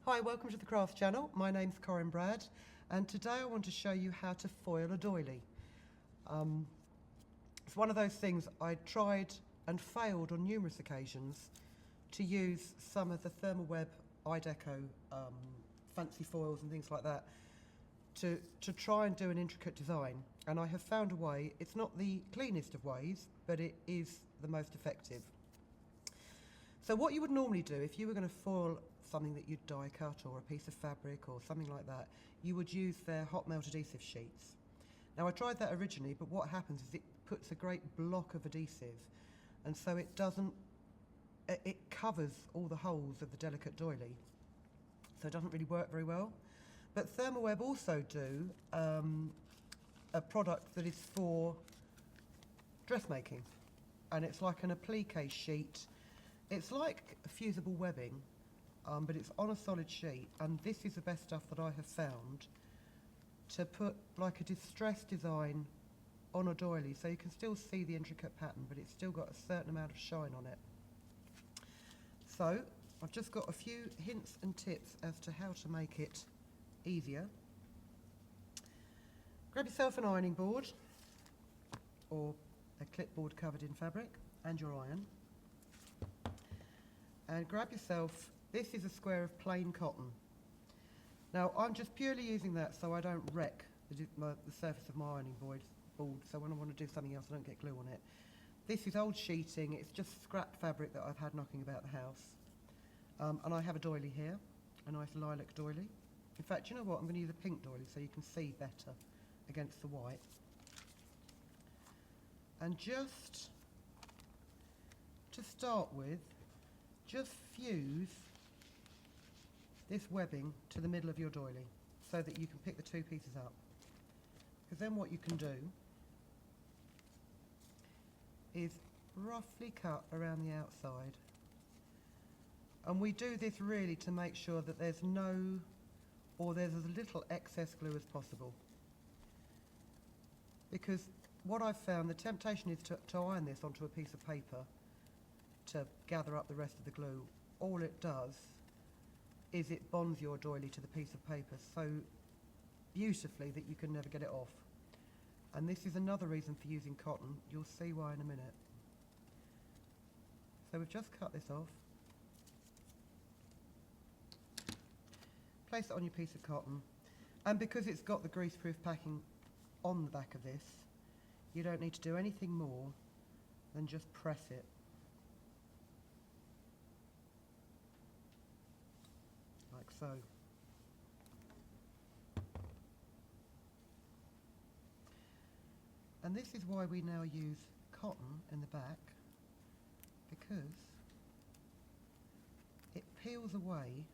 Hi, welcome to the Craft Channel. My name's Corinne Brad, and today I want to show you how to foil a doily. It's one of those things I tried and failed on numerous occasions to use some of the Thermoweb Deco fancy foils and things like that to try and do an intricate design, and I have found a way. It's not the cleanest of ways, but it is the most effective. So what you would normally do if you were going to foil something that you'd die cut or a piece of fabric or something like that, you would use their hot melt adhesive sheets. Now I tried that originally, but what happens is it puts a great block of adhesive, and so it covers all the holes of the delicate doily, so it doesn't really work very well. But Thermoweb also do a product that is for dressmaking, and it's like an applique sheet. It's like a fusible webbing, but it's on a solid sheet, and this is the best stuff that I have found to put like a distressed design on a doily, so you can still see the intricate pattern, but it's still got a certain amount of shine on it. So I've just got a few hints and tips as to how to make it easier. Grab yourself an ironing board or a clipboard covered in fabric and your iron. And grab yourself, this is a square of plain cotton. Now I'm just purely using that so I don't wreck the surface of my ironing board, so when I want to do something else I don't get glue on it. This is old sheeting, it's just scrap fabric that I've had knocking about the house. And I have a doily here, a nice lilac doily. In fact, you know what, I'm going to use a pink doily so you can see better against the white. And just to start with, just fuse this webbing to the middle of your doily so that you can pick the two pieces up. Because then what you can do is roughly cut around the outside. And we do this really to make sure that there's as little excess glue as possible. Because what I've found, the temptation is to iron this onto a piece of paper to gather up the rest of the glue. All it does is it bonds your doily to the piece of paper so beautifully that you can never get it off. And this is another reason for using cotton. You'll see why in a minute. So we've just cut this off. Place it on your piece of cotton, and because it's got the greaseproof packing on the back of this, you don't need to do anything more than just press it. Like so. And this is why we now use cotton in the back, because it peels away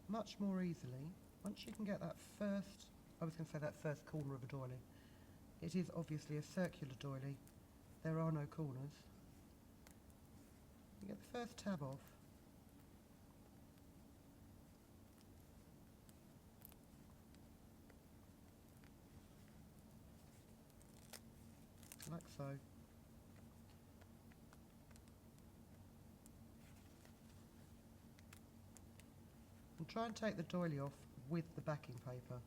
much more easily once you can get that first, that first corner of a doily. It is obviously a circular doily, there are no corners. You get the first tab off, like so. And try and take the doily off with the backing paper.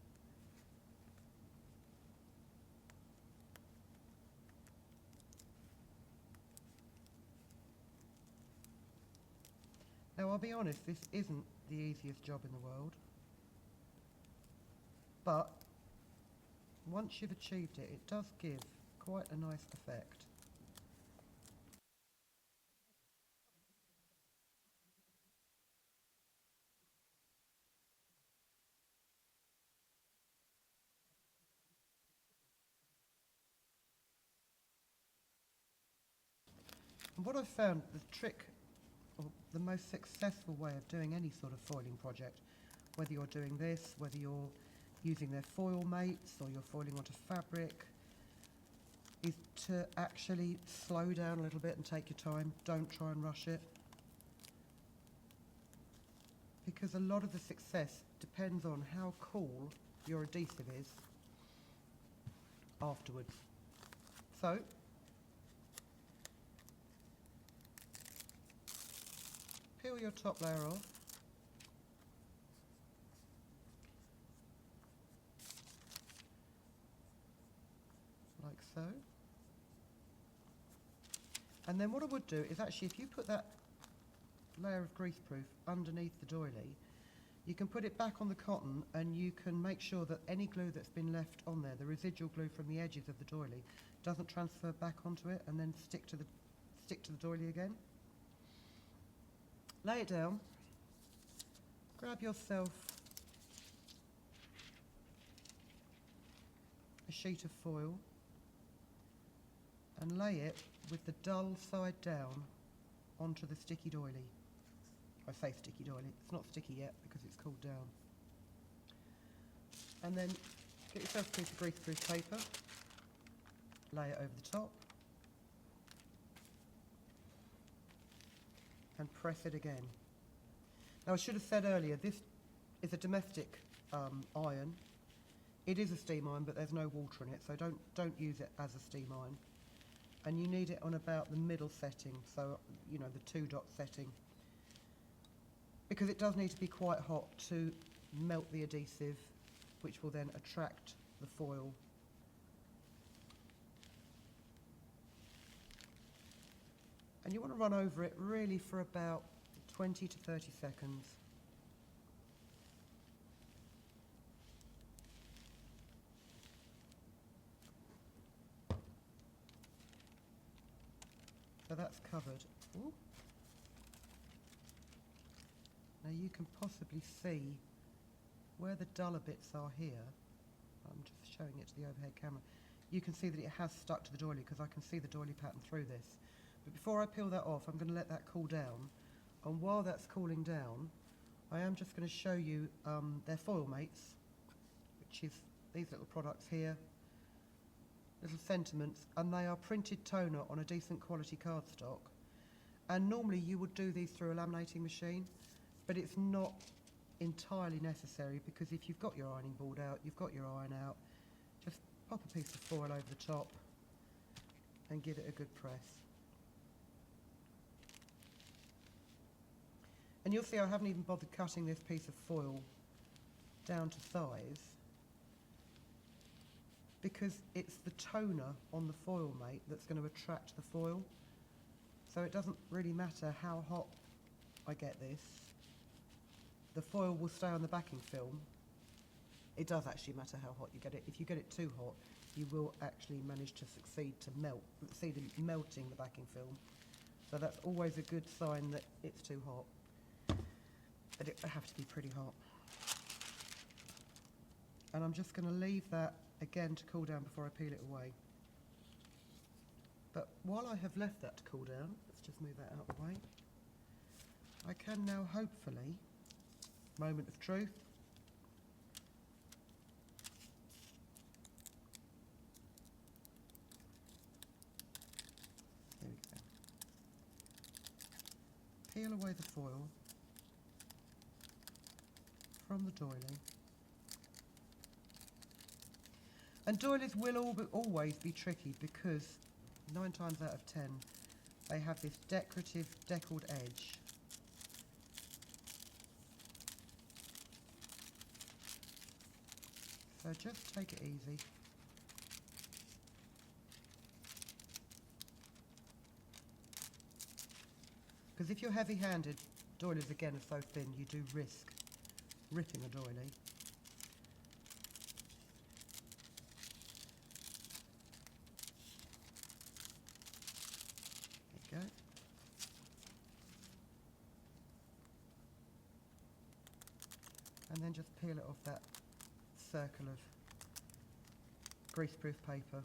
Now I'll be honest, this isn't the easiest job in the world, but once you've achieved it, it does give quite a nice effect. And what I've found, the trick, or the most successful way of doing any sort of foiling project, whether you're doing this, whether you're using their foil mates or you're foiling onto fabric, is to actually slow down a little bit and take your time. Don't try and rush it. Because a lot of the success depends on how cool your adhesive is afterwards. So, peel your top layer off. so. And then what I would do is actually, if you put that layer of greaseproof underneath the doily, you can put it back on the cotton and you can make sure that any glue that's been left on there, the residual glue from the edges of the doily, doesn't transfer back onto it and then stick to the doily again. Lay it down, grab yourself a sheet of foil and lay it with the dull side down onto the sticky doily. I say sticky doily, it's not sticky yet because it's cooled down. And then get yourself a piece of greaseproof paper, lay it over the top, and press it again. Now I should have said earlier, this is a domestic iron. It is a steam iron, but there's no water in it, so don't use it as a steam iron. And you need it on about the middle setting, so you know, the 2-dot setting, because it does need to be quite hot to melt the adhesive, which will then attract the foil. And you want to run over it really for about 20 to 30 seconds. So that's covered. Ooh. Now you can possibly see where the duller bits are here. I'm just showing it to the overhead camera. You can see that it has stuck to the doily because I can see the doily pattern through this. But before I peel that off, I'm going to let that cool down. And while that's cooling down, I am just going to show you their foil mates, which is these little products here, little sentiments, and they are printed toner on a decent quality cardstock. And normally you would do these through a laminating machine, but it's not entirely necessary because if you've got your ironing board out, you've got your iron out, just pop a piece of foil over the top and give it a good press. And you'll see I haven't even bothered cutting this piece of foil down to size because it's the toner on the foil mate that's going to attract the foil. So it doesn't really matter how hot I get this. The foil will stay on the backing film. It does actually matter how hot you get it. If you get it too hot, you will actually manage to succeed in melting the backing film. So that's always a good sign that it's too hot. But it would have to be pretty hot. And I'm just going to leave that again to cool down before I peel it away. But while I have left that to cool down, let's just move that out of the way, I can now hopefully, moment of truth, there we go, peel away the foil from the doily. And doilies will always be tricky because 9 times out of 10 they have this decorative deckled edge. So just take it easy. Because if you're heavy-handed, doilies again are so thin, you do risk ripping a doily. There you go. And then just peel it off that circle of greaseproof paper.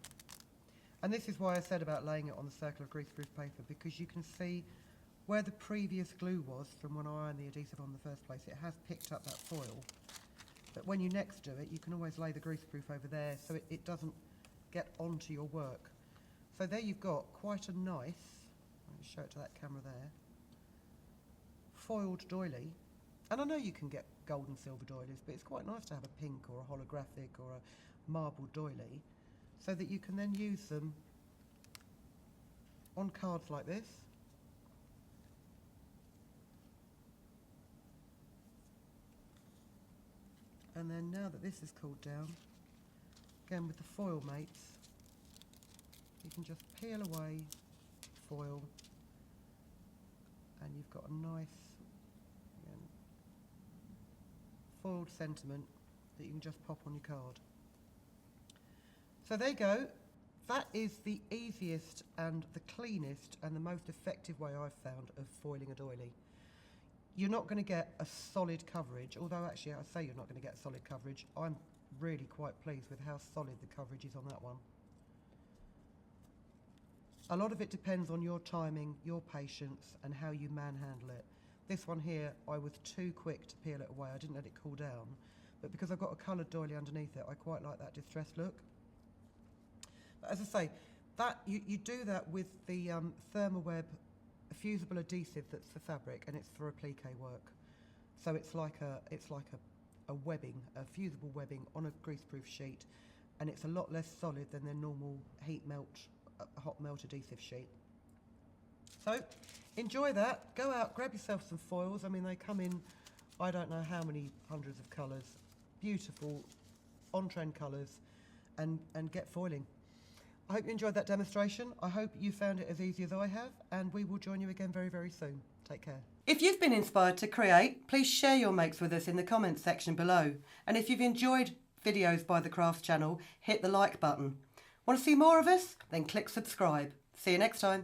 And this is why I said about laying it on the circle of greaseproof paper, because you can see where the previous glue was from when I ironed the adhesive on in the first place. It has picked up that foil. But when you next do it, you can always lay the greaseproof over there so it doesn't get onto your work. So there you've got quite a nice, let me show it to that camera there, foiled doily. And I know you can get gold and silver doilies, but it's quite nice to have a pink or a holographic or a marble doily so that you can then use them on cards like this. And then now that this is cooled down, again with the foil mates, You can just peel away foil and you've got a nice foiled sentiment that you can just pop on your card. So there you go. That is the easiest and the cleanest and the most effective way I've found of foiling a doily. You're not going to get a solid coverage, although actually I say you're not going to get solid coverage. I'm really quite pleased with how solid the coverage is on that one. A lot of it depends on your timing, your patience, and how you manhandle it. This one here, I was too quick to peel it away. I didn't let it cool down. But because I've got a coloured doily underneath it, I quite like that distressed look. But as I say, that you do that with the Thermoweb fusible adhesive that's for fabric, and it's for applique work. So it's like a webbing, a fusible webbing on a greaseproof sheet, and it's a lot less solid than their normal hot melt adhesive sheet. So enjoy that. Go out, grab yourself some foils. I mean, they come in, I don't know how many hundreds of colours. Beautiful, on-trend colours, and get foiling. I hope you enjoyed that demonstration. I hope you found it as easy as I have, and we will join you again very, very soon. Take care. If you've been inspired to create, please share your makes with us in the comments section below. And if you've enjoyed videos by the Crafts channel, hit the like button. Want to see more of us? Then click subscribe. See you next time.